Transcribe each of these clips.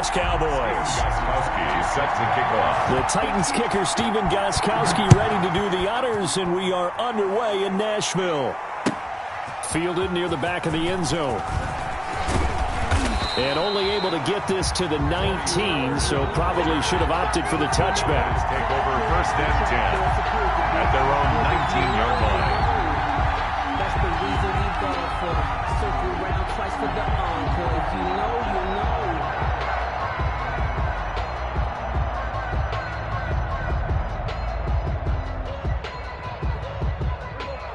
Giants Cowboys. Gostkowski set to kick off. The Titans kicker Steven Gostkowski ready to do the honors, and we are underway in Nashville. Fielded near the back of the end zone. And only able to get this to the 19, so probably should have opted for the touchback. Take over 1st and 10 at their own 19-yard line. That's the reason we go for the circle round twice for the encore. If you know, you know.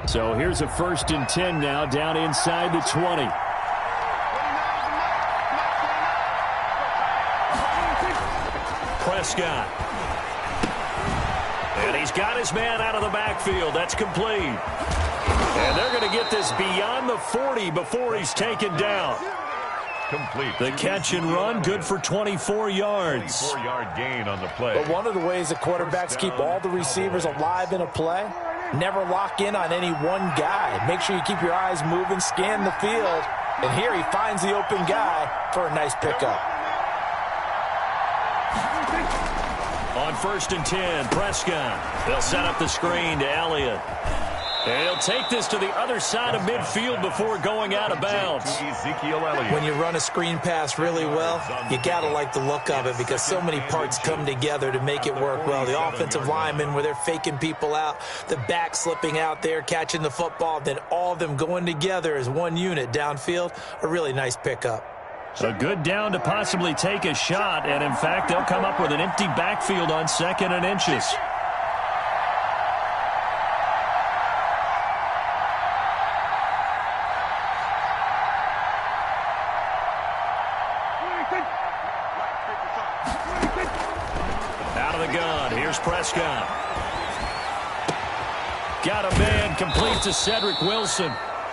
So here's a 1st and 10 now, down inside the 20. Prescott. And he's got his man out of the backfield. That's complete. And they're going to get this beyond the 40 before he's taken down. Complete. The catch and run, good for 24 yards. 24-yard gain on the play. But one of the ways that quarterbacks keep all the receivers alive in a play, never lock in on any one guy. Make sure you keep your eyes moving, scan the field. And here he finds the open guy for a nice pickup. On 1st and 10, Prescott. They'll set up the screen to Elliott. And he'll take this to the other side of midfield before going out of bounds. When you run a screen pass really well, you got to like the look of it because so many parts come together to make it work well. The offensive linemen, where they're faking people out, the back slipping out there, catching the football, then all of them going together as one unit downfield. A really nice pickup. A good down to possibly take a shot, and in fact, they'll come up with an empty backfield on 2nd and inches. Out of the gun, here's Prescott. Got a man, complete to Cedric Wilson.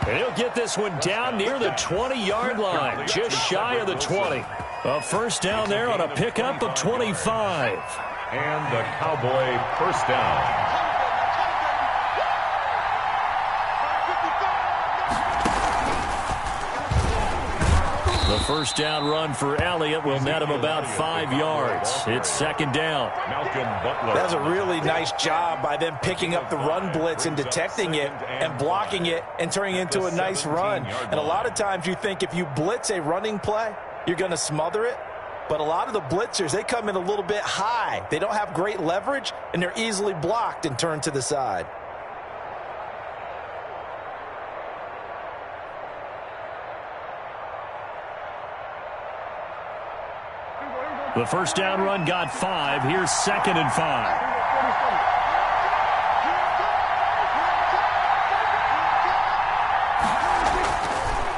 And he'll get this one down near the 20-yard line, just shy of the 20. A 1st down there on a pickup of 25. And the Cowboy 1st down. The 1st down run for Elliott will net him about 5 yards. It's 2nd down. Malcolm Butler. That's a really nice job by them picking up the run blitz and detecting it and blocking it and turning it into a nice run. And a lot of times you think if you blitz a running play, you're going to smother it. But a lot of the blitzers, they come in a little bit high. They don't have great leverage, and they're easily blocked and turned to the side. The 1st down run got 5. Here's 2nd and 5.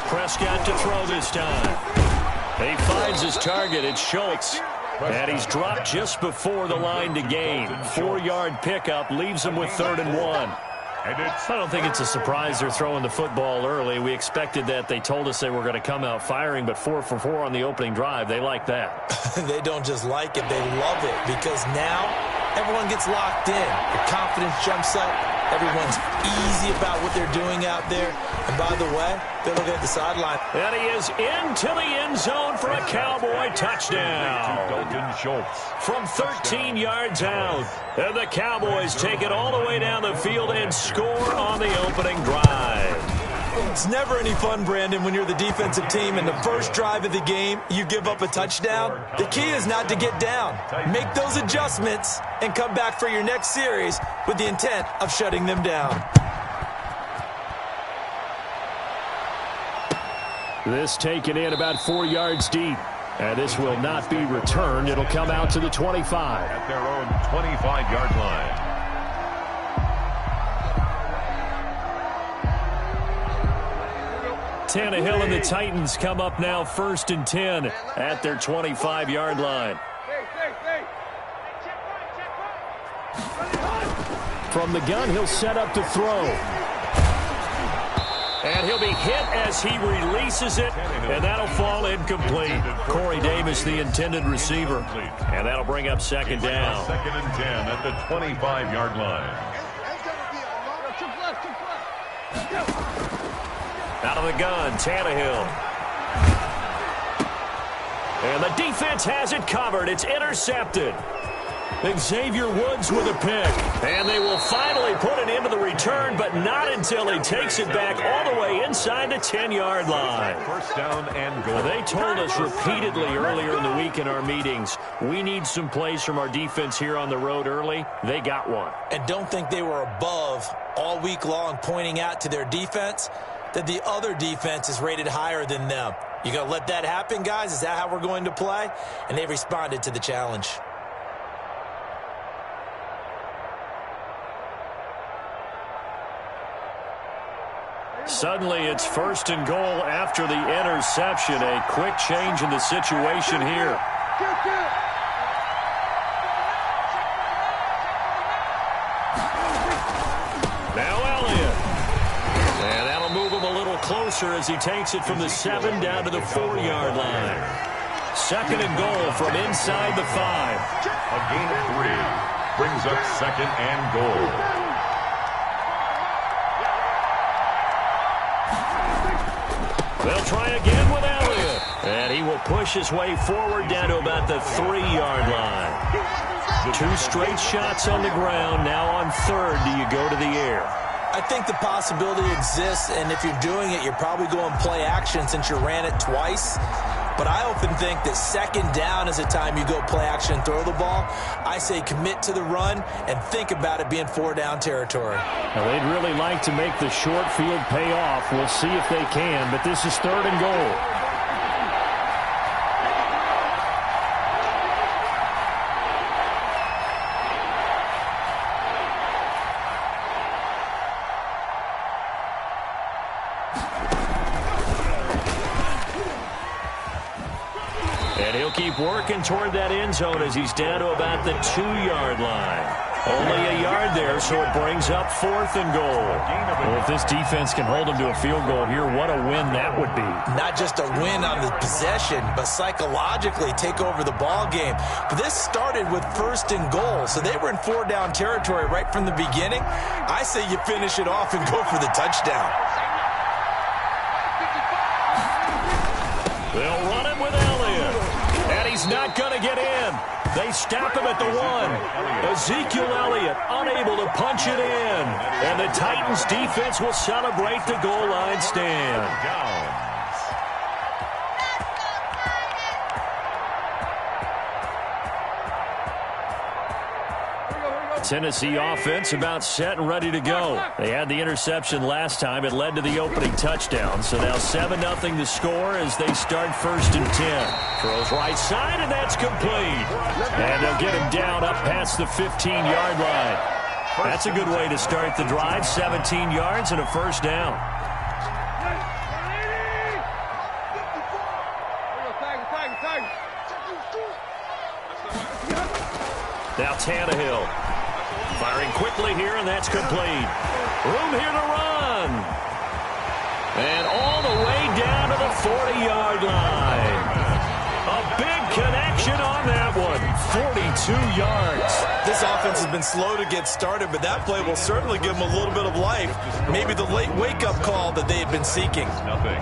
Prescott to throw this time. He finds his target. It's Schultz. And he's dropped just before the line to gain. 4-yard pickup leaves him with 3rd and 1. I don't think it's a surprise they're throwing the football early. We expected that. They told us they were going to come out firing, but 4 for 4 on the opening drive. They like that. They don't just like it, they love it, because now everyone gets locked in. The confidence jumps up. Everyone's easy about what they're doing out there. And by the way, they're looking at the sideline. And he is into the end zone for a Cowboy touchdown. Dalton Schultz. From 13 yards out. And the Cowboys take it all the way down the field and score on the opening drive. It's never any fun, Brandon, when you're the defensive team and the first drive of the game, you give up a touchdown. The key is not to get down. Make those adjustments and come back for your next series with the intent of shutting them down. This taken in about 4 yards deep. And this will not be returned. It'll come out to the 25. At their own 25-yard line. Tannehill and the Titans come up now 1st and 10 at their 25-yard line. From the gun, he'll set up to throw. And he'll be hit as he releases it, and that'll fall incomplete. Corey Davis, the intended receiver. And that'll bring up 2nd down. 2nd and 10 at the 25-yard line. Out of the gun, Tannehill. And the defense has it covered. It's intercepted. Xavier Woods with a pick. And they will finally put it into the return, but not until he takes it back all the way inside the 10-yard line. First down and goal. They told us repeatedly earlier in the week in our meetings, we need some plays from our defense here on the road early. They got one. And don't think they were above all week long pointing out to their defense that the other defense is rated higher than them. You going to let that happen, guys? Is that how we're going to play? And they responded to the challenge. Suddenly, it's first and goal after the interception. A quick change in the situation here. Now Elliott. And that'll move him a little closer as he takes it from the 7 down to the 4-yard line. Second and goal from inside the 5. A gain of 3 brings up second and goal. They'll try again with Elliott. And he will push his way forward down to about the 3-yard line. 2 straight shots on the ground. Now on third, do you go to the air? I think the possibility exists, and if you're doing it, you're probably going play action since you ran it twice. But I often think that second down is the time you go play action and throw the ball. I say commit to the run and think about it being 4-down territory. Now, they'd really like to make the short field pay off. We'll see if they can, but this is third and goal. Keep working toward that end zone as he's down to about the 2-yard line. Only a yard there, so it brings up fourth and goal. Well, if this defense can hold him to a field goal here, what a win that would be. Not just a win on the possession, but psychologically take over the ball game. But this started with first and goal, so they were in 4-down territory right from the beginning. I say you finish it off and go for the touchdown. They'll run it with Elliott. And he's not going to get in. They stop him at the 1. Ezekiel Elliott unable to punch it in. And the Titans defense will celebrate the goal line stand. Tennessee offense about set and ready to go. They had the interception last time. It led to the opening touchdown. So now 7-0 to score as they start first and 10. Throws right side, and that's complete. And they'll get him down up past the 15-yard line. That's a good way to start the drive. 17 yards and a first down. Now Tannehill. Firing quickly here, and that's complete. Room here to run. And all the way down to the 40-yard line. A big connection on that one. 42 yards. This offense has been slow to get started, but that play will certainly give them a little bit of life. Maybe the late wake-up call that they had been seeking. Nothing.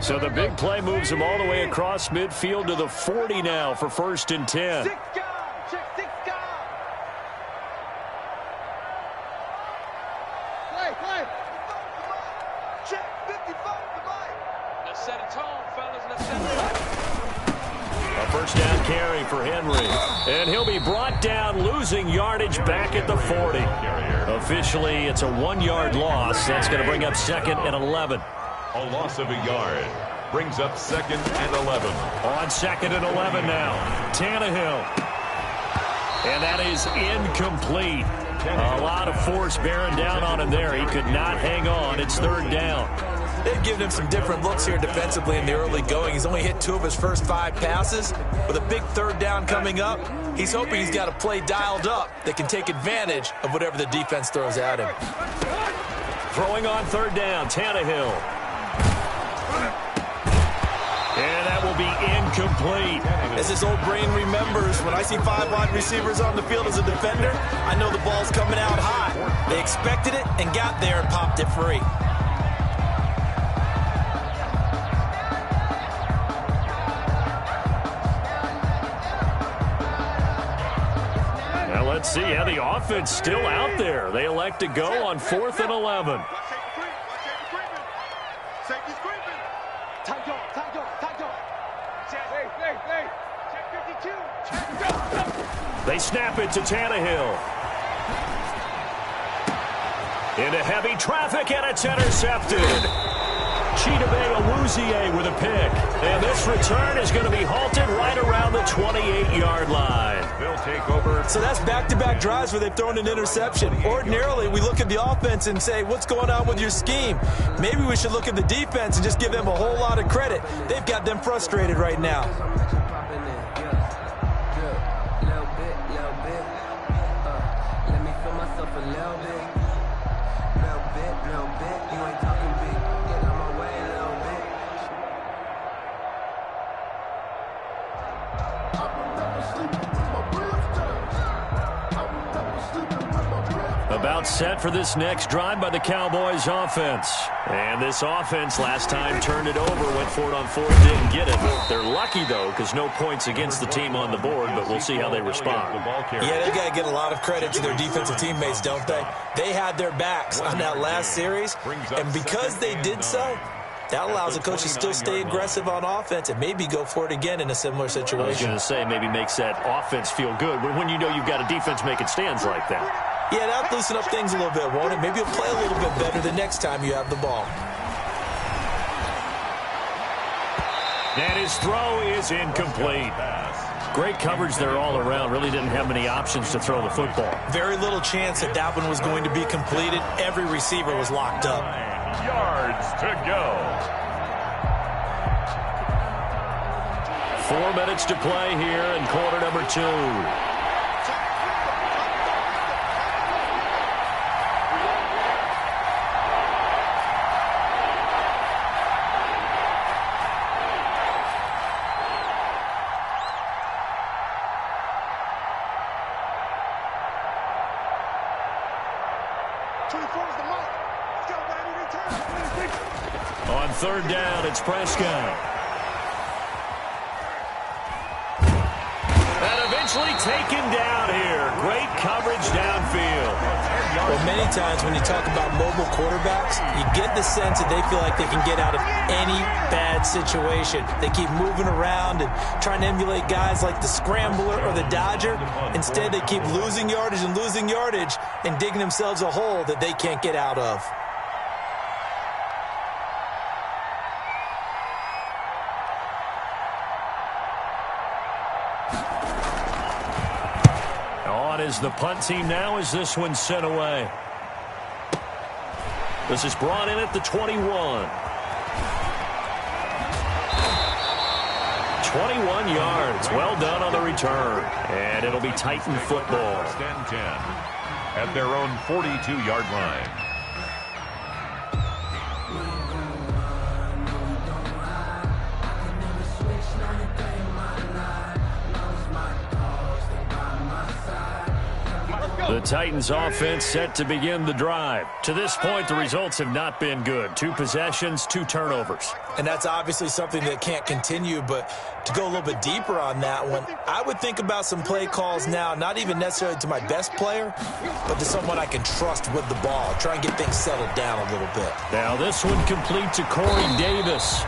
So the big play moves them all the way across midfield to the 40 now for first and 10. Six guard. Play. Check 55. Let's set a tone, fellas. Let's set it up. A first down carry for Henry. And he'll be brought down, losing yardage back at the 40. Officially, it's a 1-yard loss. That's going to bring up second and 11. A loss of a yard brings up second and 11. On second and 11 now. Tannehill. And that is incomplete. A lot of force bearing down on him there. He could not hang on. It's third down. They've given him some different looks here defensively in the early going. He's only hit 2 of his first 5 passes. With a big third down coming up, he's hoping he's got a play dialed up that can take advantage of whatever the defense throws at him. Throwing on third down, Tannehill. And that will be incomplete. As his old brain remembers, when I see 5 wide receivers on the field as a defender, I know the ball's coming out high. They expected it and got there and popped it free. let's see. Yeah, the offense still out there. They elect to go on 4th and 11. Safety's creeping. Tight dog. Hey. Check 52. Check. They snap it to Tannehill. Into heavy traffic, and it's intercepted. Chidobe Awuzie with a pick. And this return is going to be halted right around the 28-yard line. They'll take over. So that's back-to-back drives where they've thrown an interception. Ordinarily, we look at the offense and say, what's going on with your scheme? Maybe we should look at the defense and just give them a whole lot of credit. They've got them frustrated right now. About set for this next drive by the Cowboys offense. And this offense last time turned it over, went for it on 4th, didn't get it. They're lucky, though, because no points against the team on the board, but we'll see how they respond. Yeah, they got to get a lot of credit to their defensive teammates, don't they? They had their backs on that last series, and because they did so, that allows the coach to still stay aggressive on offense and maybe go for it again in a similar situation. I was going to say, maybe makes that offense feel good when you know you've got a defense making stands like that. Yeah, that'll loosen up things a little bit, won't it? Maybe you'll play a little bit better the next time you have the ball. And his throw is incomplete. Great coverage there all around. Really didn't have many options to throw the football. Very little chance that that one was going to be completed. Every receiver was locked up. Yards to go. 4 minutes to play here in quarter number 2. On 3rd down, it's Prescott. And eventually taken down here. Great coverage downfield. Well, many times when you talk about mobile quarterbacks, you get the sense that they feel like they can get out of any bad situation. They keep moving around and trying to emulate guys like the Scrambler or the Dodger. Instead, they keep losing yardage and digging themselves a hole that they can't get out of. Is the punt team now as this one's sent away. This is brought in at the 21. 21 yards. Well done on the return. And it'll be Titan football. 10-10 at their own 42-yard line. The Titans offense set to begin the drive. To this point, the results have not been good. 2 possessions, 2 turnovers. And that's obviously something that can't continue, but to go a little bit deeper on that one, I would think about some play calls now, not even necessarily to my best player, but to someone I can trust with the ball. Try and get things settled down a little bit. Now this one complete to Corey Davis.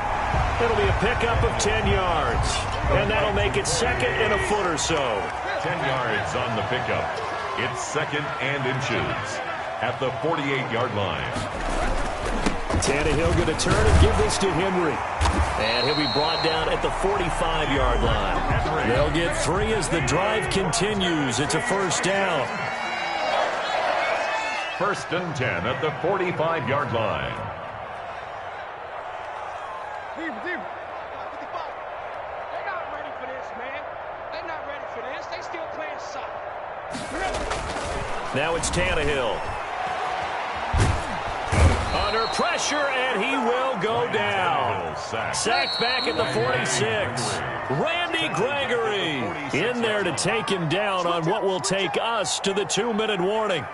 It'll be a pickup of 10 yards. And that'll make it 2nd and a foot or so. 10 yards on the pickup. It's 2nd and inches at the 48-yard line. Tannehill going to turn and give this to Henry. And he'll be brought down at the 45-yard line. They'll get 3 as the drive continues. It's a 1st down. 1st and 10 at the 45-yard line. They're not ready for this, man. They're not ready for this. They still playing soccer. Now it's Tannehill. Under pressure, and he will go down. Sacked back at the 46. Randy Gregory in there to take him down on what will take us to the 2-minute warning.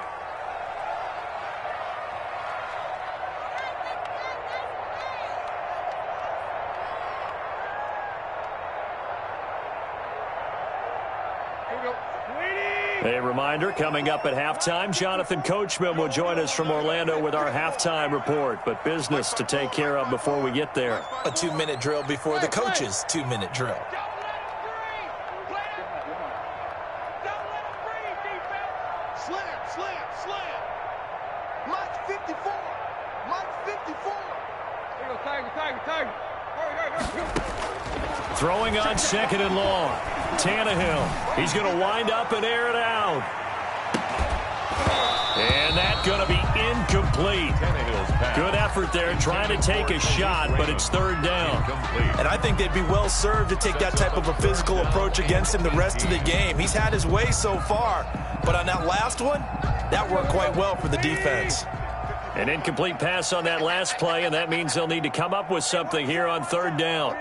A reminder, coming up at halftime, Jonathan Coachman will join us from Orlando with our halftime report. But business to take care of before we get there. A 2-minute drill before the coach's 2-minute drill. Throwing on second and long. Tannehill. He's going to wind up and air it out. And that's going to be incomplete. Good effort there trying to take a shot, but it's third down. And I think they'd be well served to take that type of a physical approach against him the rest of the game. He's had his way so far, but on that last one, that worked quite well for the defense. An incomplete pass on that last play, and that means they'll need to come up with something here on third down.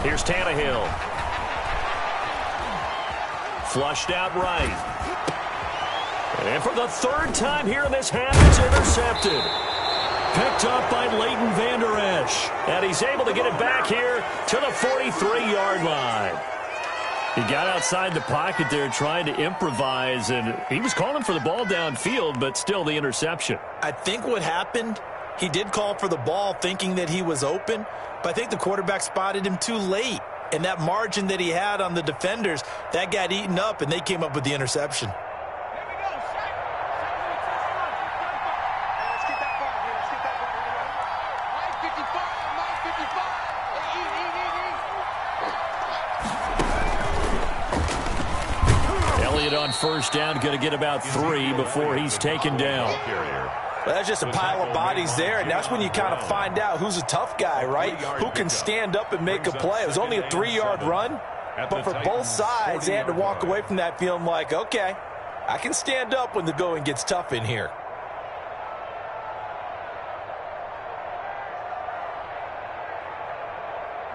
Here's Tannehill. Flushed out right. And for the third time here in this half, it's intercepted. Picked up by Leighton Vander Esch. And he's able to get it back here to the 43-yard line. He got outside the pocket there trying to improvise, and he was calling for the ball downfield, but still the interception. I think what happened, he did call for the ball thinking that he was open, but I think the quarterback spotted him too late. And that margin that he had on the defenders, that got eaten up, and they came up with the interception. Elliott on first down, going to get about 3 before he's taken down. Well, that's just a pile of bodies there, and that's when you kind of find out who's a tough guy, right? Who can stand up and make a play. It was only a 3-yard run, but for both sides, they had to walk away from that feeling like, okay, I can stand up when the going gets tough in here.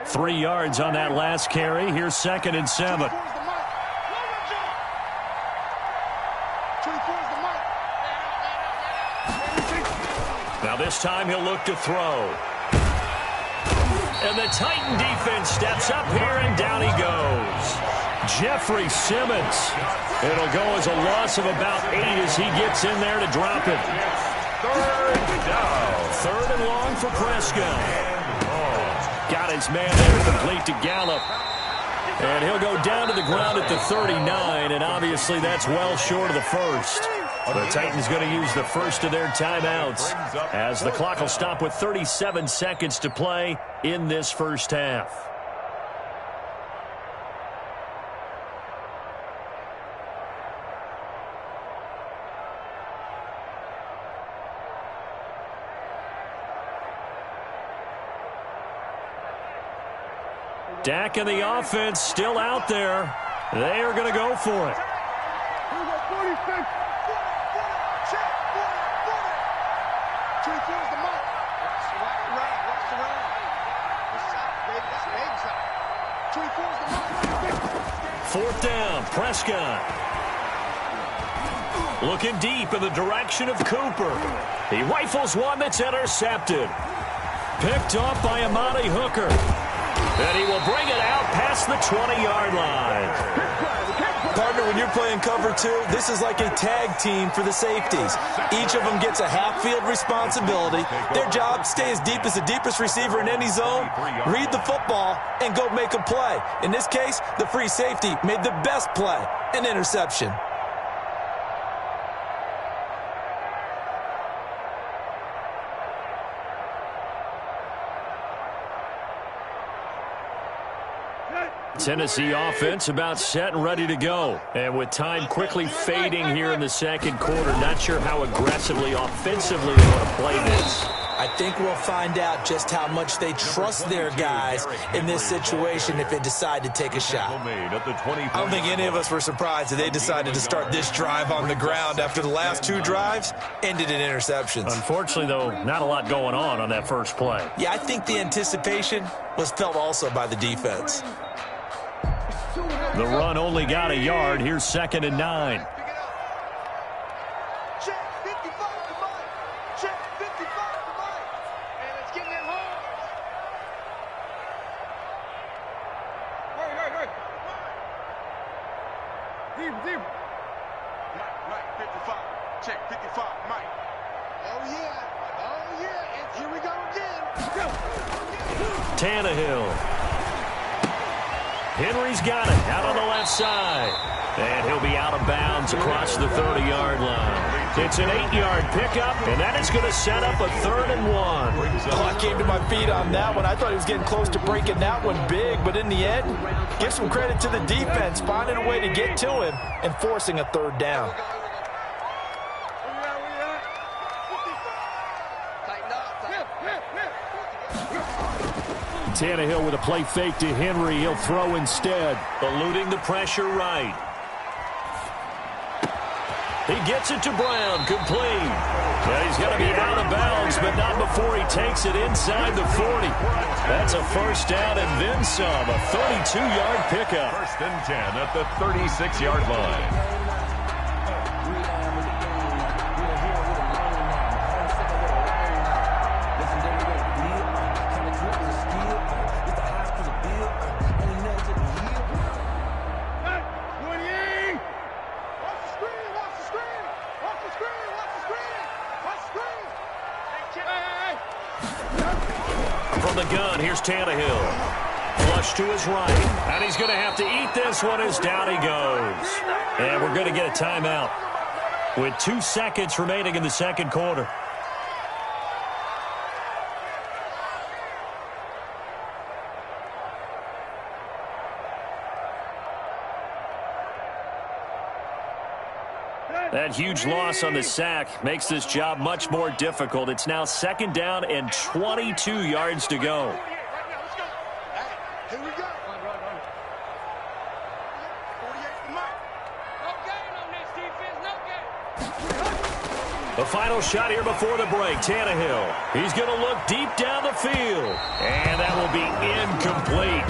Three yards on that last carry. Here's 2nd and 7. Now this time he'll look to throw. And the Titan defense steps up here, and down he goes. Jeffrey Simmons. It'll go as a loss of about 8 as he gets in there to drop it. Third down. Third and long for Prescott. Got his man there complete to Gallup. And he'll go down to the ground at the 39, and obviously that's well short of the first. The Titans going to use the first of their timeouts as the clock will stop with 37 seconds to play in this first half. Dak and the offense still out there. They are going to go for it. Fourth down, Prescott. Looking deep in the direction of Cooper. He rifles one that's intercepted. Picked off by Amani Hooker. And he will bring it out past the 20-yard line. Partner, when you're playing cover 2, this is like a tag team for the safeties. Each of them gets a half-field responsibility. Their job, stay as deep as the deepest receiver in any zone, read the football, and go make a play. In this case, the free safety made the best play, an interception. Tennessee offense about set and ready to go. And with time quickly fading here in the second quarter, not sure how aggressively, offensively they want to play this. I think we'll find out just how much they trust their guys in this situation if they decide to take a shot. I don't think any of us were surprised that they decided to start this drive on the ground after the last 2 drives ended in interceptions. Unfortunately, though, not a lot going on that first play. Yeah, I think the anticipation was felt also by the defense. The run only got a yard. Here's 2nd and 9. Mike, 55. Check, 55, Mike. Oh, yeah. Oh, yeah. And here we go again. Tannehill. Henry's got it out on the left side. And he'll be out of bounds across the 30-yard line. It's an 8-yard pickup, and that is going to set up a 3rd and 1. Oh, I came to my feet on that one. I thought he was getting close to breaking that one big, but in the end, give some credit to the defense, finding a way to get to him and forcing a 3rd down. Tannehill with a play fake to Henry. He'll throw instead, eluding the pressure right. He gets it to Brown, complete. And he's going to be out of bounds, but not before he takes it inside the 40. That's a 1st down and then some, a 32-yard pickup. 1st and 10 at the 36-yard line. From the gun, here's Tannehill. Flush to his right. And he's going to have to eat this one as down he goes. And we're going to get a timeout with 2 seconds remaining in the 2nd quarter. That huge loss on the sack makes this job much more difficult. It's now 2nd down and 22 yards to go. Here we go. The final shot here before the break. Tannehill. He's going to look deep down the field. And that will be incomplete.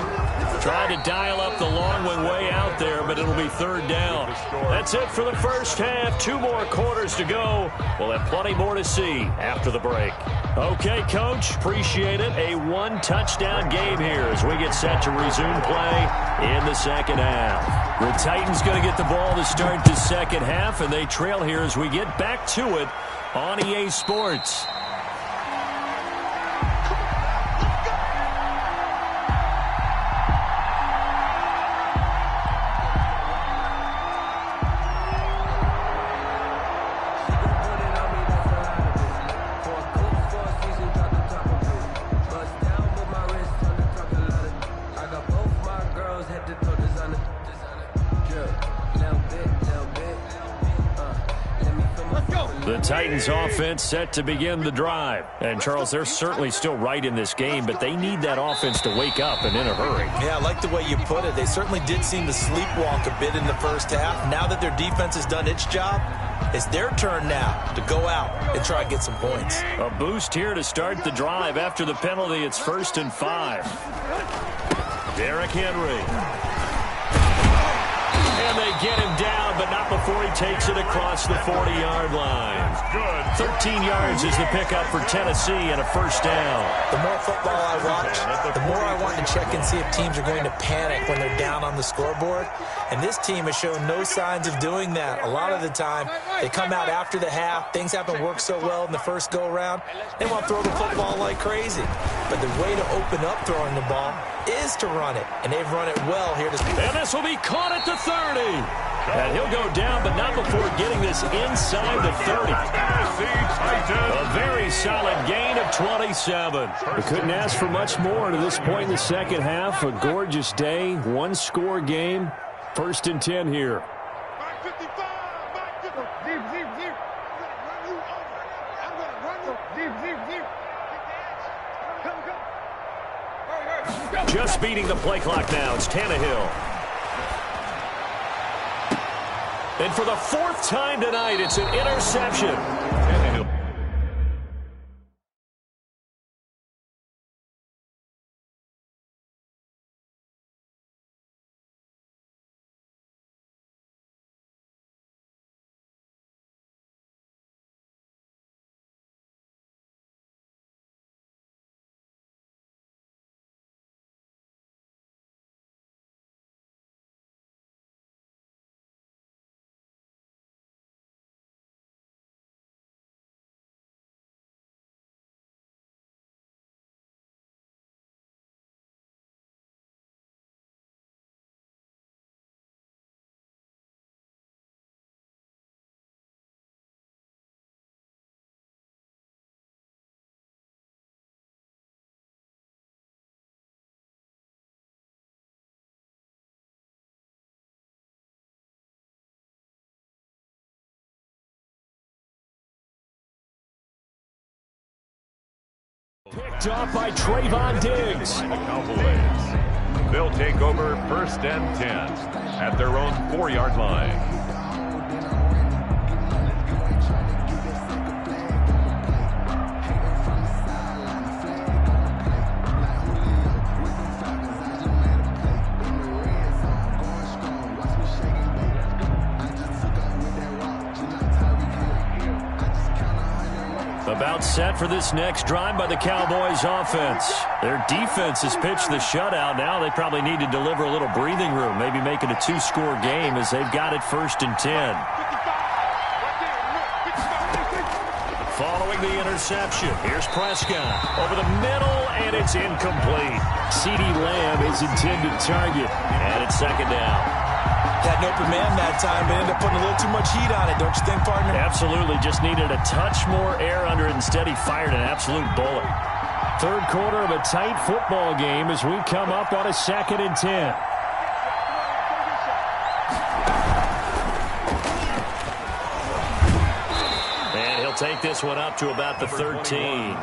Tried to dial up the long one way out there, but it'll be 3rd down. That's it for the 1st half. 2 more quarters to go. We'll have plenty more to see after the break. Okay, Coach, appreciate it. A 1-touchdown game here as we get set to resume play in the 2nd half. The Titans going to get the ball to start the 2nd half, and they trail here as we get back to it on EA Sports. The Titans offense set to begin the drive. And, Charles, they're certainly still right in this game, but they need that offense to wake up and in a hurry. Yeah, I like the way you put it. They certainly did seem to sleepwalk a bit in the 1st half. Now that their defense has done its job, it's their turn now to go out and try and get some points. A boost here to start the drive. After the penalty, it's 1st and 5. Derrick Henry. And they get him down, but not before he takes it across the 40-yard line. 13 yards is the pickup for Tennessee and a 1st down. The more football I watch, the more I want to check and see if teams are going to panic when they're down on the scoreboard. And this team has shown no signs of doing that. A lot of the time, they come out after the half. Things haven't worked so well in the first go-around. They want to throw the football like crazy. But the way to open up throwing the ball is to run it. And they've run it well here. And this will be caught at the 30. And he'll go down, but not before getting this inside the 30. A very solid gain of 27. We couldn't ask for much more to this point in the 2nd half. A gorgeous day, 1-score game. 1st and 10 here. Mike 55, Mike 55. I'm going to run you over. I'm going to run you. Just beating the play clock now. It's Tannehill. And for the 4th time tonight, it's an interception. Picked off by Trayvon Diggs. The Cowboys. They'll take over 1st and 10 at their own 4-yard line. About set for this next drive by the Cowboys offense. Their defense has pitched the shutout. Now they probably need to deliver a little breathing room, maybe make it a 2-score game as they've got it 1st and 10. Following the interception, here's Prescott over the middle, and it's incomplete. CeeDee Lamb is intended target, and it's 2nd down. Had an open man that time, but ended up putting a little too much heat on it, don't you think, partner? Absolutely. Just needed a touch more air under it. Instead, he fired an absolute bullet. 3rd quarter of a tight football game as we come up on a 2nd and 10. And he'll take this one up to about the 13.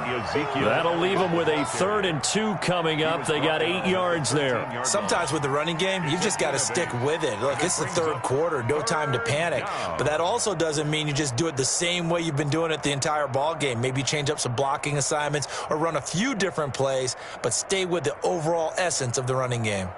That'll leave them with a 3rd and 2 coming up. They got 8 yards there. Sometimes with the running game, you've just got to stick with it. Look, it's the 3rd quarter, no time to panic. But that also doesn't mean you just do it the same way you've been doing it the entire ball game. Maybe change up some blocking assignments or run a few different plays, but stay with the overall essence of the running game.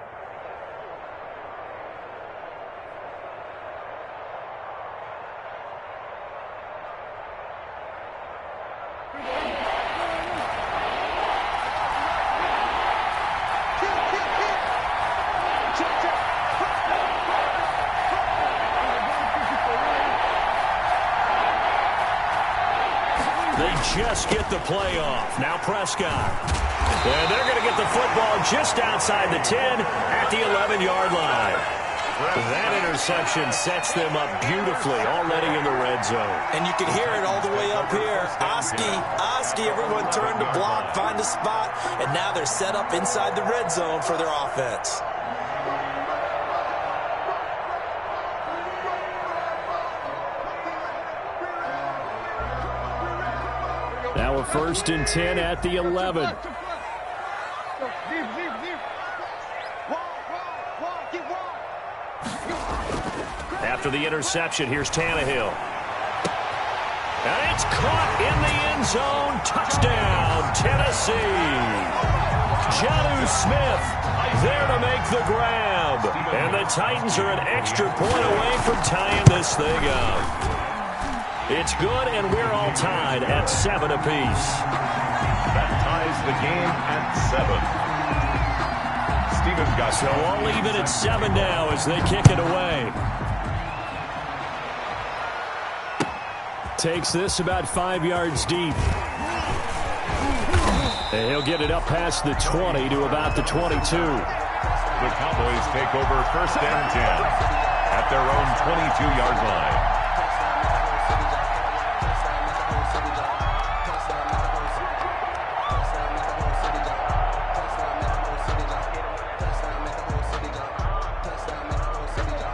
Just get the play off. Now Prescott. And they're going to get the football just outside the 10 at the 11-yard line. That interception sets them up beautifully already in the red zone. And you can hear it all the way up here. Oski, everyone turned to block, find a spot, and now they're set up inside the red zone for their offense. Now a 1st and 10 at the 11. After the interception, here's Tannehill. And it's caught in the end zone. Touchdown, Tennessee. Jonnu Smith there to make the grab. And the Titans are an extra point away from tying this thing up. It's good, and we're all tied at 7 apiece. That ties the game at 7. Stevens got so all even at 7 now as they kick it away. Takes this about 5 yards deep. And he'll get it up past the 20 to about the 22. The Cowboys take over 1st and 10 at their own 22-yard line.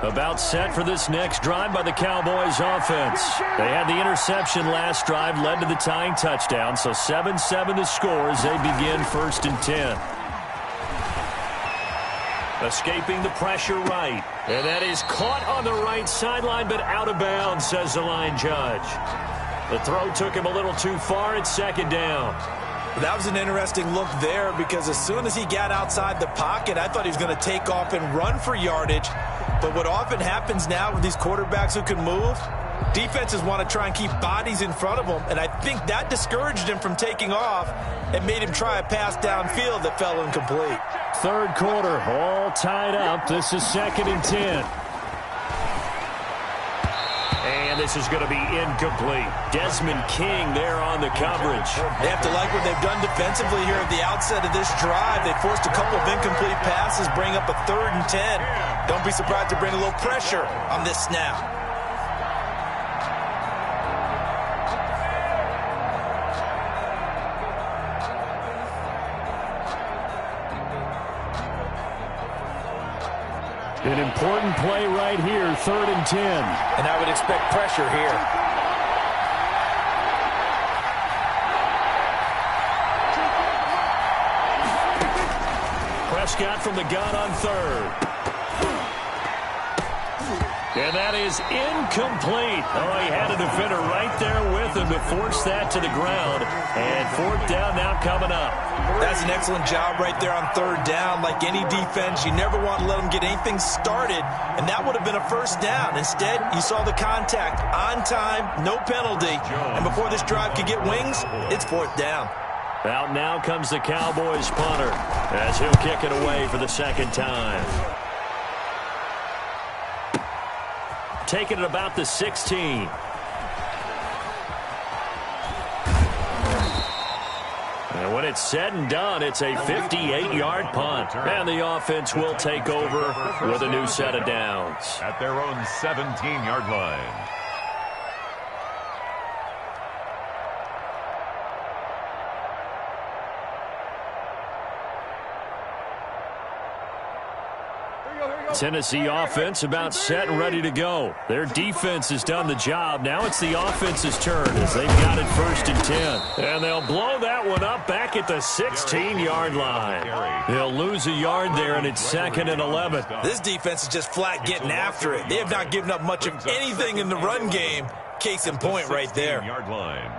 About set for this next drive by the Cowboys offense. They had the interception last drive, led to the tying touchdown, so 7-7 the score as they begin 1st and 10. Escaping the pressure right. And that is caught on the right sideline, but out of bounds, says the line judge. The throw took him a little too far. It's 2nd down. That was an interesting look there because as soon as he got outside the pocket, I thought he was going to take off and run for yardage. But what often happens now with these quarterbacks who can move, defenses want to try and keep bodies in front of them, and I think that discouraged him from taking off and made him try a pass downfield that fell incomplete. 3rd quarter, all tied up. This is 2nd and 10. And this is going to be incomplete. Desmond King there on the coverage. They have to like what they've done defensively here at the outset of this drive. They forced a couple of incomplete passes, bring up a 3rd and 10. Don't be surprised to bring a little pressure on this snap. An important play right here, 3rd and 10. And I would expect pressure here. Prescott from the gun on third. And that is incomplete. Oh, he had a defender right there with him to force that to the ground. And fourth down now coming up. That's an excellent job right there on third down. Like any defense, you never want to let them get anything started, and that would have been a first down. Instead, you saw the contact on time, no penalty, and before this drive could get wings, it's fourth down. Out now comes the Cowboys punter as he'll kick it away for the second time. Taking it about the 16. And when it's said and done, it's a 58-yard punt. And the offense will take over with a new set of downs. At their own 17-yard line. Tennessee offense about set and ready to go. Their defense has done the job. Now it's the offense's turn as they've got it 1st and 10. And they'll blow that one up back at the 16-yard line. They'll lose a yard there, and it's 2nd and 11. This defense is just flat getting after it. They have not given up much of anything in the run game. Case in point right there. Yard line.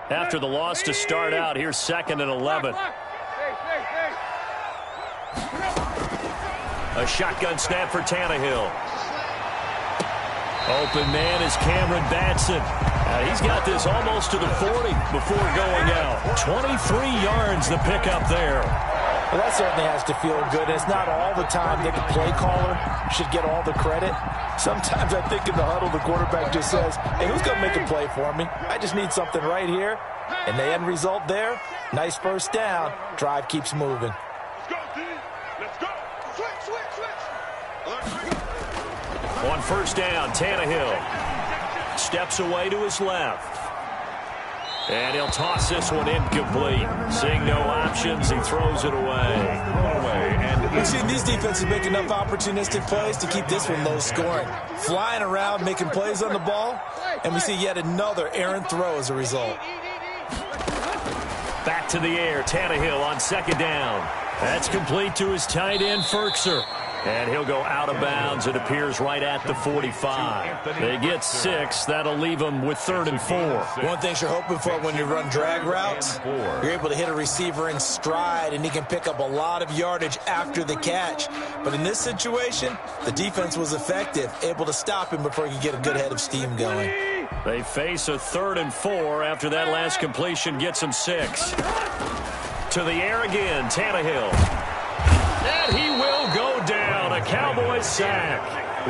After the loss to start out, here's 2nd and 11. A shotgun snap for Tannehill. Open man is Cameron Batson. He's got this almost to the 40 before going out. 23 yards the pickup there. Well, that certainly has to feel good. It's not all the time that the play caller should get all the credit. Sometimes I think in the huddle, the quarterback just says, hey, who's going to make a play for me? I just need something right here. And the end result there, nice first down. Drive keeps moving. Let's go, D. Let's go. Switch. On first down, Tannehill steps away to his left. And he'll toss this one incomplete. Seeing no options, he throws it away. We've seen these defenses make enough opportunistic plays to keep this one low scoring. Flying around, making plays on the ball, and we see yet another errant throw as a result. Back to the air, Tannehill on 2nd down. That's complete to his tight end, Ferkser. And he'll go out of bounds. It appears right at the 45. They get 6. That'll leave them with 3rd and 4. One thing you're hoping for when you run drag routes, you're able to hit a receiver in stride, and he can pick up a lot of yardage after the catch. But in this situation, the defense was effective, able to stop him before he could get a good head of steam going. They face a 3rd and 4 after that last completion gets them 6. To the air again, Tannehill. And he will go down. A Cowboys sack.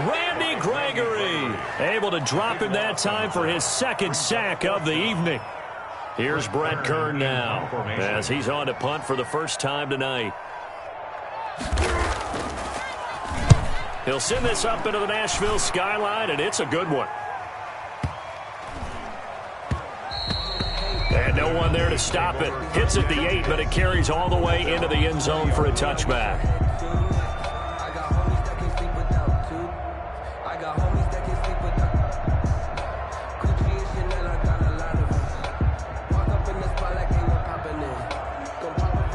Randy Gregory able to drop him that time for his 2nd sack of the evening. Here's Brett Kern now as he's on to punt for the first time tonight. He'll send this up into the Nashville skyline, and it's a good one. And no one there to stop it. Hits at the 8, but it carries all the way into the end zone for a touchback.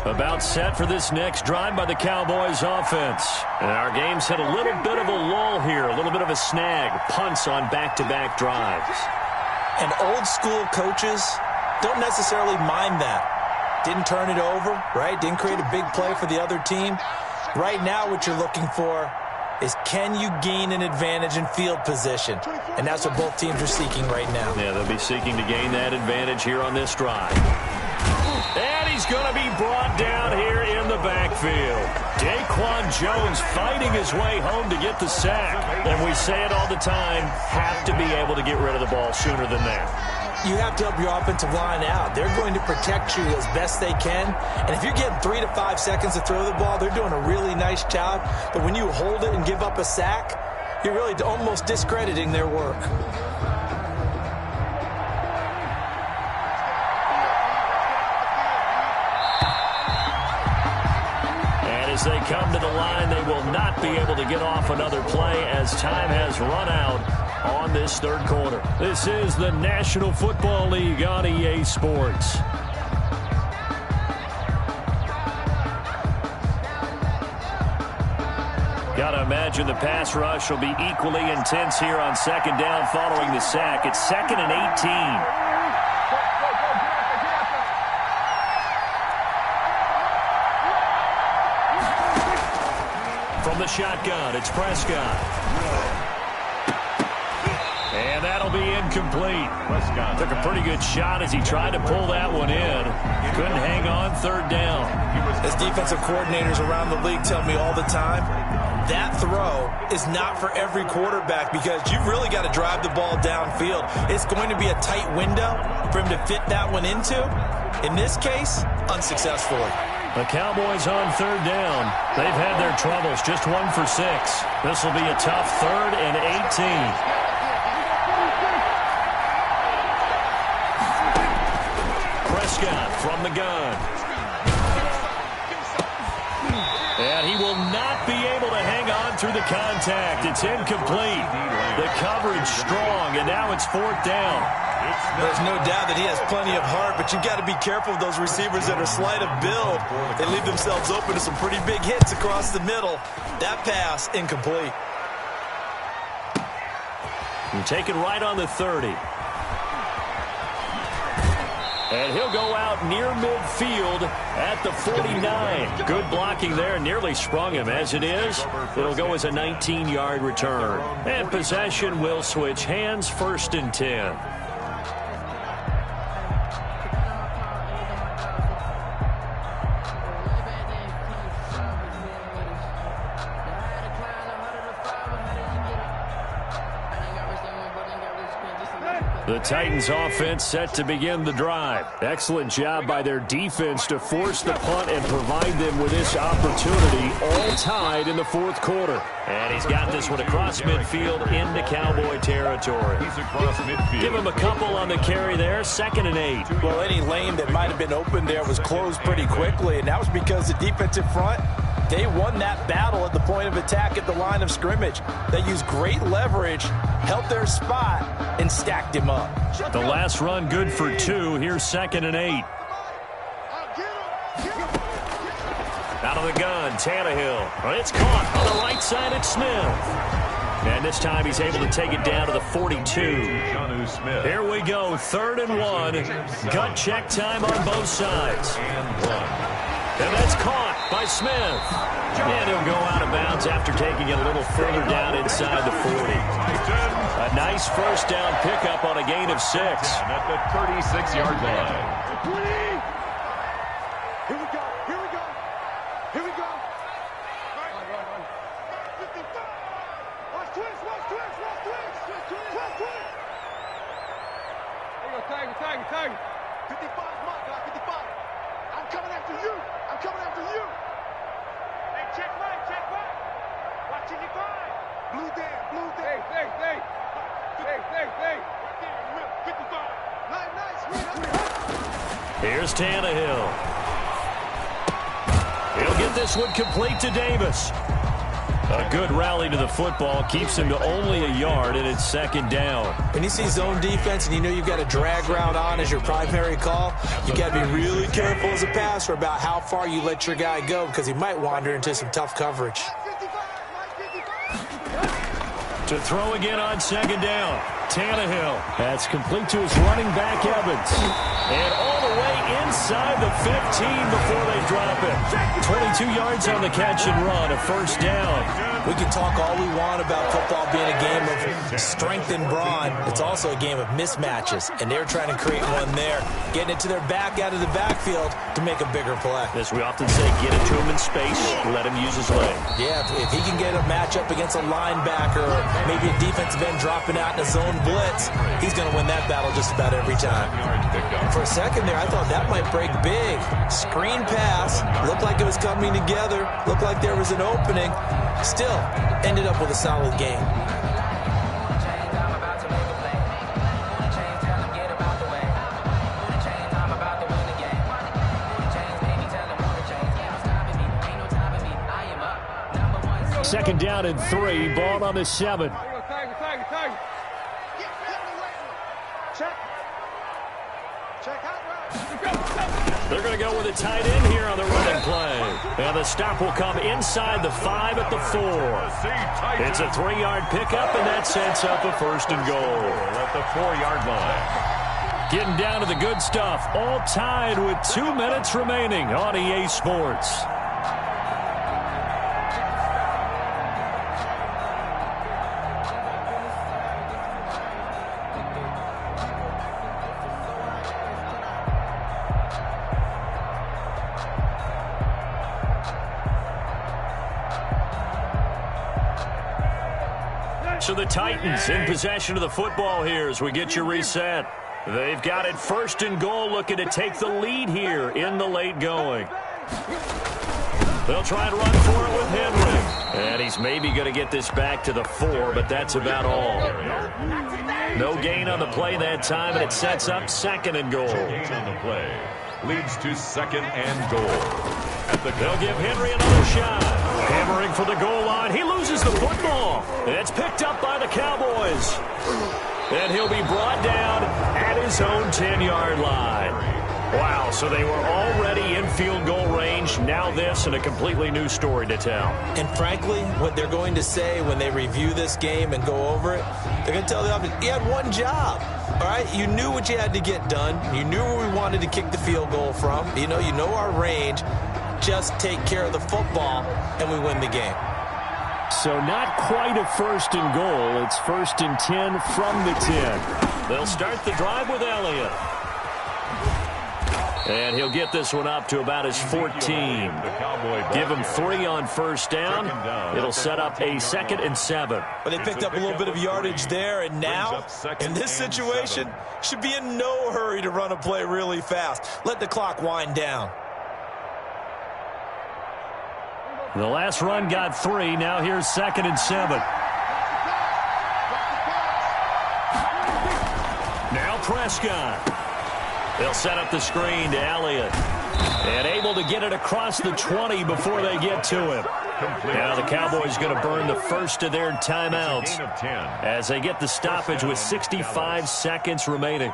About set for this next drive by the Cowboys offense. And our game's hit a little bit of a lull here, a little bit of a snag. Punts on back-to-back drives. And old school coaches don't necessarily mind that. Didn't turn it over, right? Didn't create a big play for the other team. Right now what you're looking for is, can you gain an advantage in field position? And that's what both teams are seeking right now. Yeah, they'll be seeking to gain that advantage here on this drive. And he's going to be brought down here in the backfield. Daquan Jones fighting his way home to get the sack. And we say it all the time, have to be able to get rid of the ball sooner than that. You have to help your offensive line out. They're going to protect you as best they can. And if you're getting 3 to 5 seconds to throw the ball, they're doing a really nice job. But when you hold it and give up a sack, you're really almost discrediting their work. And as they come to the line, they will not be able to get off another play as time has run out on this third quarter. This is the National Football League on EA Sports. Got to imagine the pass rush will be equally intense here on second down following the sack. It's 2nd and 18. From the shotgun, it's Prescott. And that'll be incomplete. Prescott took a pretty good shot as he tried to pull that one in. Couldn't hang on third down. As defensive coordinators around the league tell me all the time, that throw is not for every quarterback because you've really got to drive the ball downfield. It's going to be a tight window for him to fit that one into. In this case, unsuccessfully. The Cowboys on third down. They've had their troubles, just 1 for 6. This will be a tough 3rd and 18. Prescott from the gun. And he will not be able to hang on through the contact. It's incomplete. The coverage strong, and now it's 4th down. There's no doubt that he has plenty of heart, but you've got to be careful of those receivers that are slight of build. They leave themselves open to some pretty big hits across the middle. That pass, incomplete. And taken right on the 30. And he'll go out near midfield at the 49. Good blocking there. Nearly sprung him. As it is, it'll go as a 19-yard return. And possession will switch hands, 1st and 10. The Titans offense set to begin the drive. Excellent job by their defense to force the punt and provide them with this opportunity, all tied in the 4th quarter. And he's got this one across midfield into Cowboy territory. He's across midfield. Give him a couple on the carry there, 2nd and 8. Well, any lane that might have been open there was closed pretty quickly, and that was because the defensive front, they won that battle at the point of attack at the line of scrimmage. They used great leverage, held their spot, and stacked him up. The last run good for 2. Here's 2nd and 8. Out of the gun, Tannehill. It's caught on the right side at Smith. And this time he's able to take it down to the 42. Here we go, 3rd and 1. Gut check time on both sides. And that's caught by Smith. And he'll go out of bounds after taking it a little further down inside the 40. A nice first down pickup on a gain of 6. At the 36-yard line. Here we go. Here we go. Here we go. Watch twist. Watch twist. Watch twist. Watch twist. There you go. Tag. 55, my guy. 55. I'm coming after you. I'm coming after you. Hey, check right. Watching you guard. Blue down. Hey. 55. Nice. Here's Tannehill. He'll get this one complete to Davis. A good rally to the football keeps him to only a yard, and it's 2nd down. When you see zone defense and you know you've got a drag route on as your primary call, you got to be really careful as a passer about how far you let your guy go because he might wander into some tough coverage. To throw again on 2nd down. Tannehill. That's complete to his running back, Evans. And all the way inside the 15 before they drop it. 22 yards on the catch and run, a 1st down. We can talk all we want about football being a game of strength and brawn. It's also a game of mismatches, and they're trying to create one there, getting it to their back out of the backfield to make a bigger play. As we often say, get it to him in space, let him use his leg. Yeah, if he can get a matchup against a linebacker or maybe a defensive end dropping out in a zone blitz, he's going to win that battle just about every time. For a second there, I thought that might break big. Screen pass, looked like it was coming together, looked like there was an opening. Still, ended up with a solid game. Second down and 3, ball on the 7. They're going to go with a tight end here on the running play. And the stop will come inside the 5 at the 4. It's a 3-yard pickup, and that sets up a 1st and goal. At the 4-yard line. Getting down to the good stuff. All tied with 2 minutes remaining on EA Sports. So the Titans in possession of the football here as we get you reset. They've got it 1st and goal, looking to take the lead here in the late going. They'll try and run for it with Henry. And he's maybe going to get this back to the 4, but that's about all. No gain on the play that time, and it sets up 2nd and goal. Gain on the play leads to 2nd and goal. They'll give Henry another shot. Hammering for the goal line. He loses the football. It's picked up by the Cowboys. And he'll be brought down at his own 10-yard line. Wow, so they were already in field goal range. Now this and a completely new story to tell. And frankly, what they're going to say when they review this game and go over it, they're going to tell the offense, he had one job. All right, you knew what you had to get done. You knew where we wanted to kick the field goal from. You know our range. Just take care of the football, and we win the game. So not quite a 1st and goal. It's 1st and 10 from the 10. They'll start the drive with Elliott. And he'll get this one up to about his 14. Give him 3 on 1st down. It'll set up a 2nd and 7. But they picked up a little bit of yardage there, and now, in this situation, should be in no hurry to run a play really fast. Let the clock wind down. The last run got 3. Now here's 2nd and 7. Now Prescott. They'll set up the screen to Elliott. And able to get it across the 20 before they get to him. Now the Cowboys going to burn the first of their timeouts as they get the stoppage with 65 seconds remaining.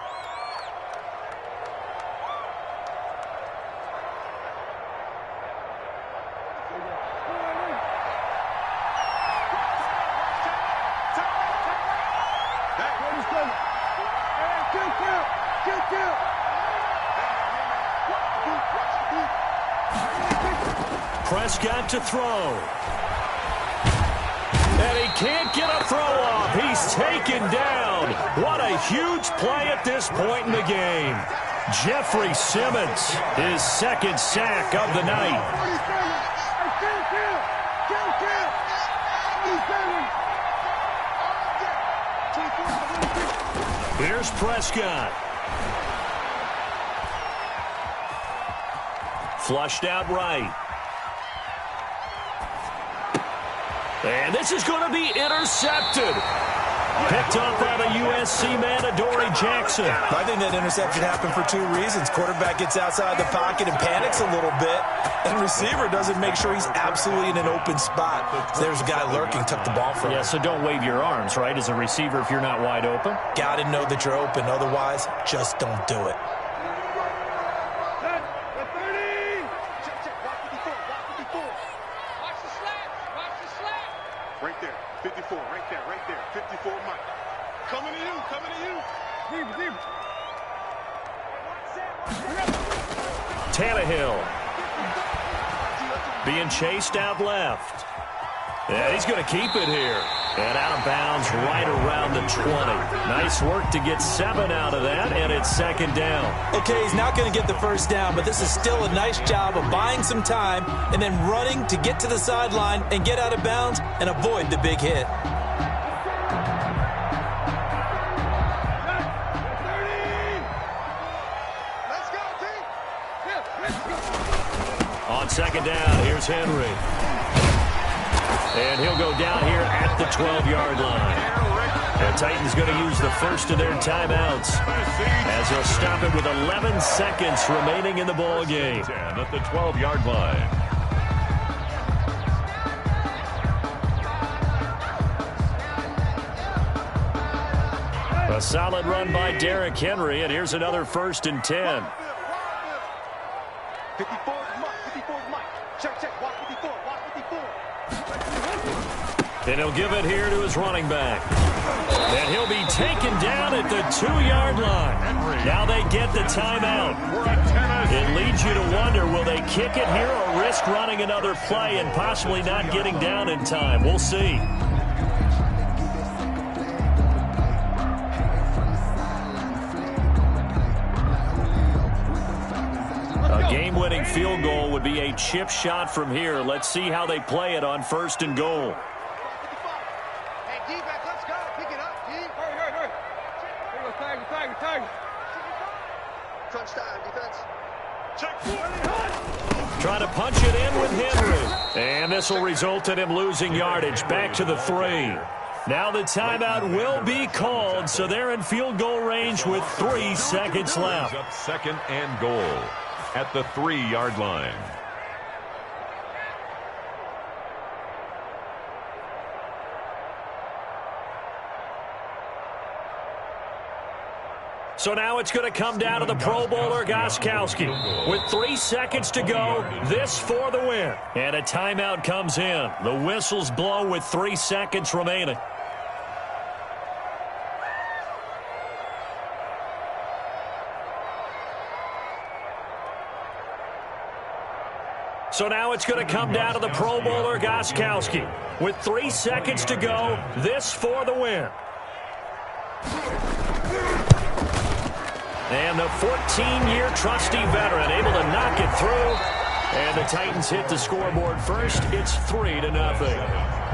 Prescott to throw. And he can't get a throw off. He's taken down. What a huge play at this point in the game. Jeffrey Simmons, his 2nd sack of the night. Here's Prescott. Flushed out right. And this is going to be intercepted. Picked up by the USC man, Adoree Jackson. I think that interception happened for 2 reasons. Quarterback gets outside the pocket and panics a little bit. And receiver doesn't make sure he's absolutely in an open spot. So there's a guy lurking, took the ball from him. Yeah, so don't wave your arms, right, as a receiver if you're not wide open. Got to know that you're open. Otherwise, just don't do it. Right there, 54, right there, 54, Mike. Coming to you. Deep. Tannehill being chased out left. Yeah, he's going to keep it here. And out of bounds right around the 20. Nice work to get 7 out of that, and it's 2nd down. Okay, he's not going to get the 1st down, but this is still a nice job of buying some time and then running to get to the sideline and get out of bounds and avoid the big hit. On 2nd down, here's Henry. And he'll go down here at the 12-yard line. The Titans going to use the first of their timeouts as they'll stop it with 11 seconds remaining in the ball game. At the 12-yard line. A solid run by Derrick Henry, and here's another 1st and 10. 54 is Mike. 54 is Mike. Check, check. Watch 54. Watch 54. And he'll give it here to his running back. And he'll be taken down at the 2-yard line. Now they get the timeout. It leads you to wonder, will they kick it here or risk running another play and possibly not getting down in time? We'll see. A game-winning field goal would be a chip shot from here. Let's see how they play it on 1st and goal. Trying to punch it in with Henry. And this will result in him losing yardage back to the 3. Now the timeout will be called, so they're in field goal range with 3 seconds left. Up 2nd and goal at the 3-yard line. So now it's going to come down to the Pro Bowler Gostkowski. With 3 seconds to go, this for the win. And a timeout comes in. The whistles blow with 3 seconds remaining. So now it's going to come down to the Pro Bowler Gostkowski. With 3 seconds to go, this for the win. And the 14-year trusty veteran able to knock it through. And the Titans hit the scoreboard first. It's 3-0.